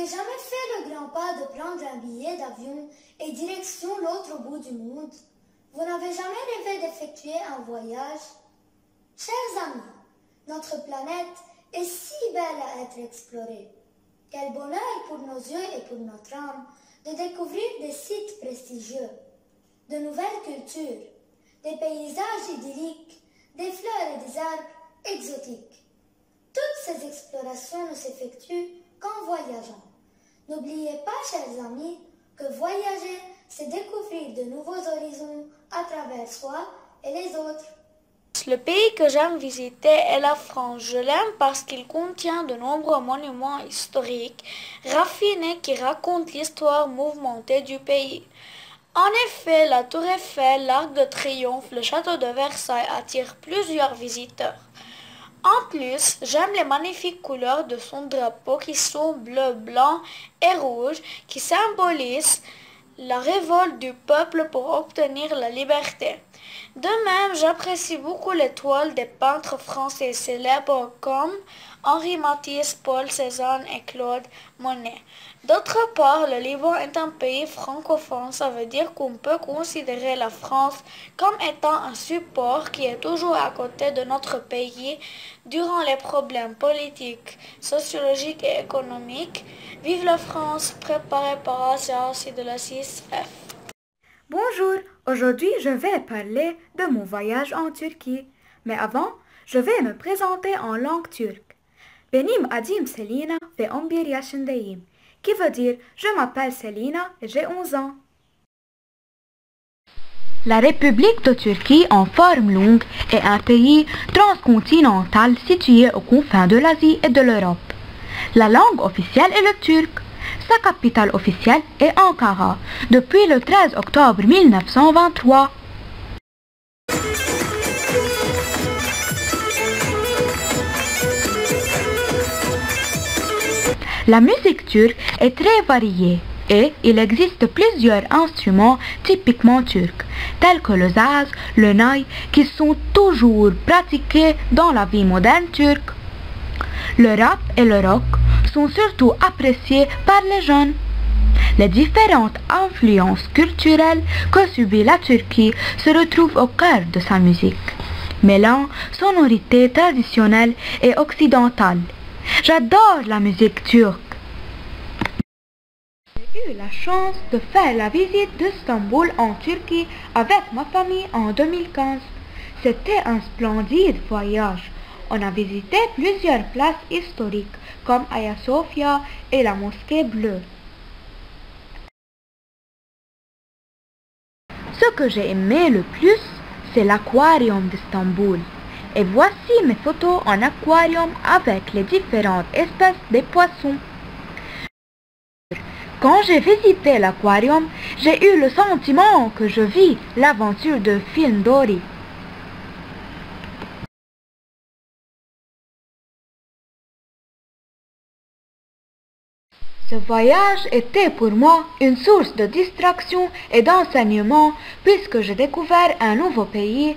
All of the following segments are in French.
n'avez jamais fait le grand pas de prendre un billet d'avion et direction l'autre bout du monde? Vous n'avez jamais rêvé d'effectuer un voyage? Chers amis, notre planète est si belle à être explorée. Quel bonheur pour nos yeux et pour notre âme de découvrir des sites prestigieux, de nouvelles cultures, des paysages idylliques, des fleurs et des arbres exotiques. Toutes ces explorations ne s'effectuent qu'en voyageant. N'oubliez pas, chers amis, que voyager, c'est découvrir de nouveaux horizons à travers soi et les autres. Le pays que j'aime visiter est la France. Je l'aime parce qu'il contient de nombreux monuments historiques raffinés qui racontent l'histoire mouvementée du pays. En effet, la Tour Eiffel, l'Arc de Triomphe, le Château de Versailles attirent plusieurs visiteurs. En plus, j'aime les magnifiques couleurs de son drapeau qui sont bleu, blanc et rouge, qui symbolisent la révolte du peuple pour obtenir la liberté. De même, j'apprécie beaucoup les toiles des peintres français célèbres comme Henri Matisse, Paul Cézanne et Claude Monet. D'autre part, le Liban est un pays francophone, ça veut dire qu'on peut considérer la France comme étant un support qui est toujours à côté de notre pays durant les problèmes politiques, sociologiques et économiques. Vive la France, préparé par Asia de la 6F. Bonjour, aujourd'hui je vais parler de mon voyage en Turquie. Mais avant, je vais me présenter en langue turque. Benim adım Selina ve 11 yaşındayım, qui veut dire je m'appelle Selina et j'ai 11 ans. La République de Turquie en forme longue est un pays transcontinental situé aux confins de l'Asie et de l'Europe. La langue officielle est le turc. Sa capitale officielle est Ankara depuis le 13 octobre 1923. La musique turque est très variée et il existe plusieurs instruments typiquement turcs, tels que le saz, le ney, qui sont toujours pratiqués dans la vie moderne turque. Le rap et le rock sont surtout appréciés par les jeunes. Les différentes influences culturelles que subit la Turquie se retrouvent au cœur de sa musique, mêlant sonorités traditionnelles et occidentales. J'adore la musique turque. J'ai eu la chance de faire la visite d'Istanbul en Turquie avec ma famille en 2015. C'était un splendide voyage. On a visité plusieurs places historiques comme Ayasofya et la Mosquée Bleue. Ce que j'ai aimé le plus, c'est l'aquarium d'Istanbul. Et voici mes photos en aquarium avec les différentes espèces de poissons. Quand j'ai visité l'aquarium, j'ai eu le sentiment que je vis l'aventure de film Dory. Ce voyage était pour moi une source de distraction et d'enseignement puisque j'ai découvert un nouveau pays.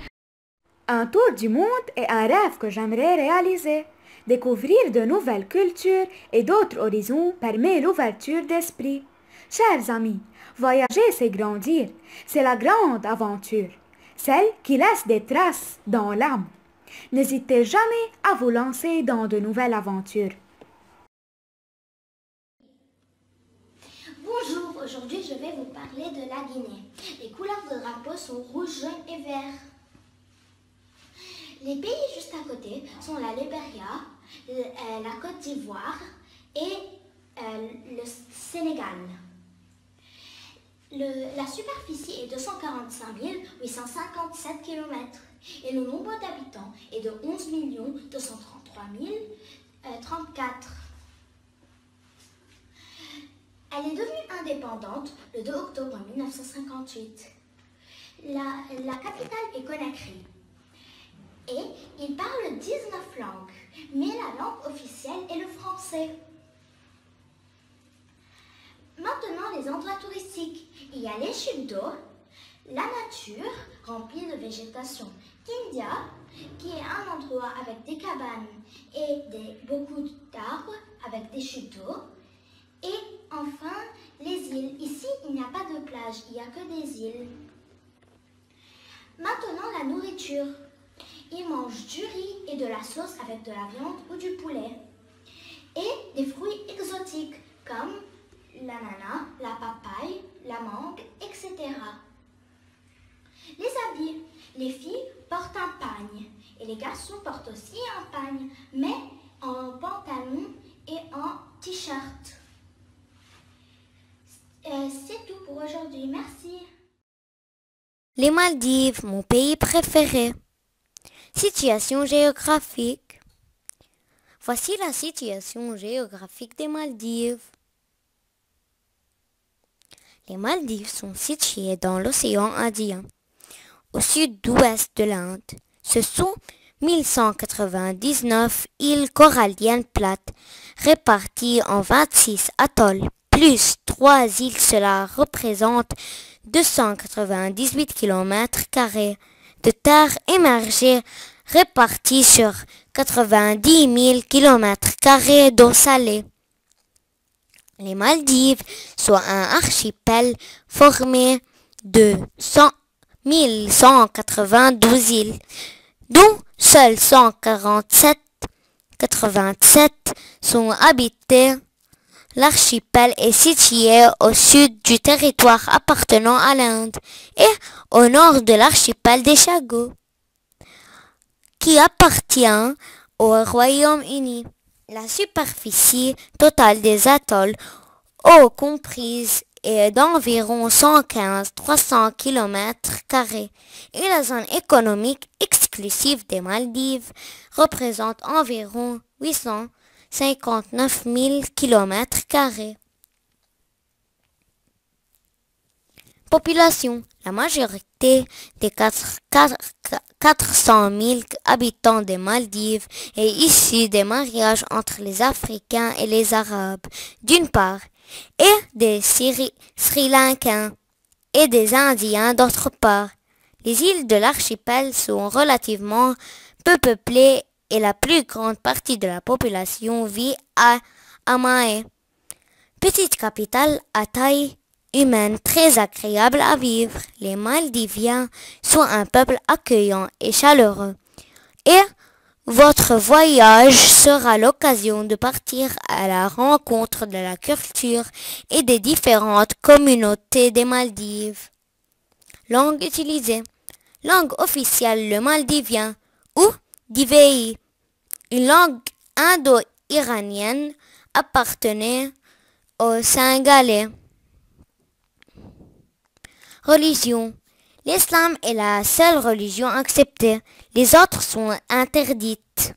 Un tour du monde est un rêve que j'aimerais réaliser. Découvrir de nouvelles cultures et d'autres horizons permet l'ouverture d'esprit. Chers amis, voyager c'est grandir, c'est la grande aventure, celle qui laisse des traces dans l'âme. N'hésitez jamais à vous lancer dans de nouvelles aventures. Bonjour, aujourd'hui je vais vous parler de la Guinée. Les couleurs de drapeau sont rouge, jaune et vert. Les pays juste à côté sont la Libéria, la Côte d'Ivoire et le Sénégal. La superficie est de 145 857 km et le nombre d'habitants est de 11 233 034. Elle est devenue indépendante le 2 octobre 1958. La capitale est Conakry. Et il parle 19 langues, mais la langue officielle est le français. Maintenant, les endroits touristiques. Il y a les chutes d'eau, la nature remplie de végétation. Kindia, qui est un endroit avec des cabanes et beaucoup d'arbres avec des chutes d'eau. Et enfin, les îles. Ici, il n'y a pas de plage, il n'y a que des îles. Maintenant, la nourriture. Ils mangent du riz et de la sauce avec de la viande ou du poulet. Et des fruits exotiques comme l'ananas, la papaye, la mangue, etc. Les habits. Les filles portent un pagne et les garçons portent aussi un pagne, mais en pantalon et en t-shirt. C'est tout pour aujourd'hui. Merci. Les Maldives, mon pays préféré. Situation géographique. Voici la situation géographique des Maldives. Les Maldives sont situées dans l'océan Indien, au sud-ouest de l'Inde. Ce sont 1199 îles coralliennes plates, réparties en 26 atolls, plus 3 îles. Cela représente 298 km² de terre émergée répartie sur 90 000 km² d'eau salée. Les Maldives sont un archipel formé de 1192 îles, dont seules 187 sont habitées. L'archipel est situé au sud du territoire appartenant à l'Inde et au nord de l'archipel des Chagos, qui appartient au Royaume-Uni. La superficie totale des atolls, eau comprise, est d'environ 115-300 km² et la zone économique exclusive des Maldives représente environ 859 000 km². Population. La majorité des 400 000 habitants des Maldives est issue des mariages entre les Africains et les Arabes, d'une part, et des Sri Lankais et des Indiens, d'autre part. Les îles de l'archipel sont relativement peu peuplées et la plus grande partie de la population vit à Amae, petite capitale à taille humaine très agréable à vivre. Les Maldiviens sont un peuple accueillant et chaleureux. Et votre voyage sera l'occasion de partir à la rencontre de la culture et des différentes communautés des Maldives. Langue utilisée. Langue officielle le maldivien ou Divéi, une langue indo-iranienne appartenait aux Sénégalais. Religion. L'islam est la seule religion acceptée. Les autres sont interdites.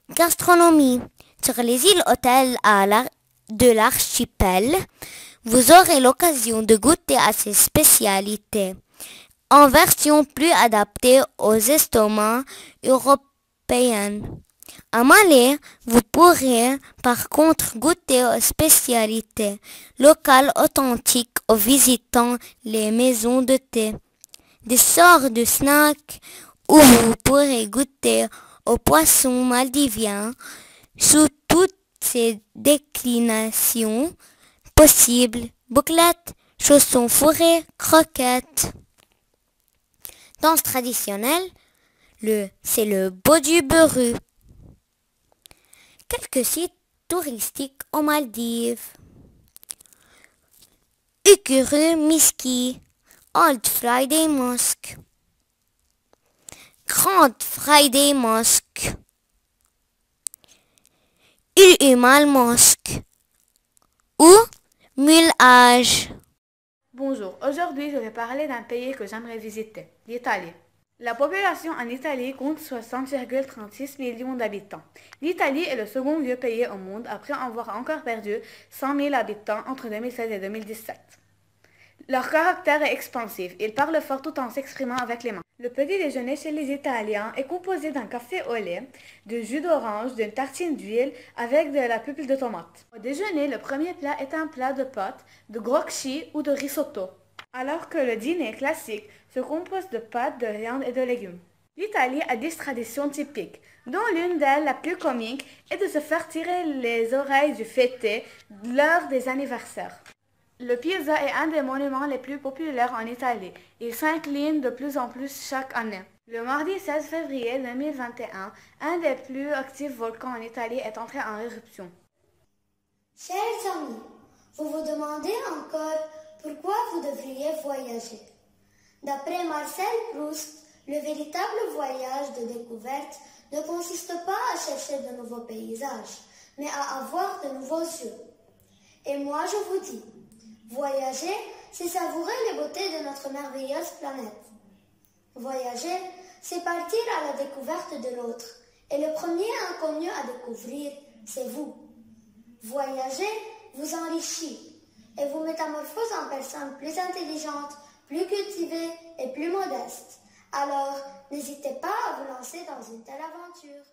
Gastronomie. Sur les îles hôtels de l'archipel, vous aurez l'occasion de goûter à ces spécialités, en version plus adaptée aux estomacs européens. À Malais, vous pourrez par contre goûter aux spécialités locales authentiques en visitant les maisons de thé, des sortes de snacks où vous pourrez goûter aux poissons maldiviens sous toutes ses déclinations possibles, bouclettes, chaussons fourrés, croquettes. Danse traditionnelle, c'est le Bodu-Beru. Quelques sites touristiques aux Maldives. Ukuru Miski, Old Friday Mosque, Grand Friday Mosque, Ulumal Mosque ou Mulhaj. Bonjour, aujourd'hui je vais parler d'un pays que j'aimerais visiter, l'Italie. La population en Italie compte 60,36 millions d'habitants. L'Italie est le second vieux pays au monde après avoir encore perdu 100 000 habitants entre 2016 et 2017. Leur caractère est expansif, ils parlent fort tout en s'exprimant avec les mains. Le petit déjeuner chez les Italiens est composé d'un café au lait, de jus d'orange, d'une tartine d'huile avec de la pulpe de tomate. Au déjeuner, le premier plat est un plat de pâtes, de gnocchi ou de risotto, alors que le dîner classique se compose de pâtes, de viande et de légumes. L'Italie a 10 traditions typiques, dont l'une d'elles, la plus comique, est de se faire tirer les oreilles du fêté lors des anniversaires. Le Pisa est un des monuments les plus populaires en Italie. Il s'incline de plus en plus chaque année. Le mardi 16 février 2021, un des plus actifs volcans en Italie est entré en éruption. Chers amis, vous vous demandez encore pourquoi vous devriez voyager. D'après Marcel Proust, le véritable voyage de découverte ne consiste pas à chercher de nouveaux paysages, mais à avoir de nouveaux yeux. Et moi je vous dis, voyager, c'est savourer les beautés de notre merveilleuse planète. Voyager, c'est partir à la découverte de l'autre. Et le premier inconnu à découvrir, c'est vous. Voyager vous enrichit et vous métamorphose en personne plus intelligente, plus cultivée et plus modeste. Alors, n'hésitez pas à vous lancer dans une telle aventure.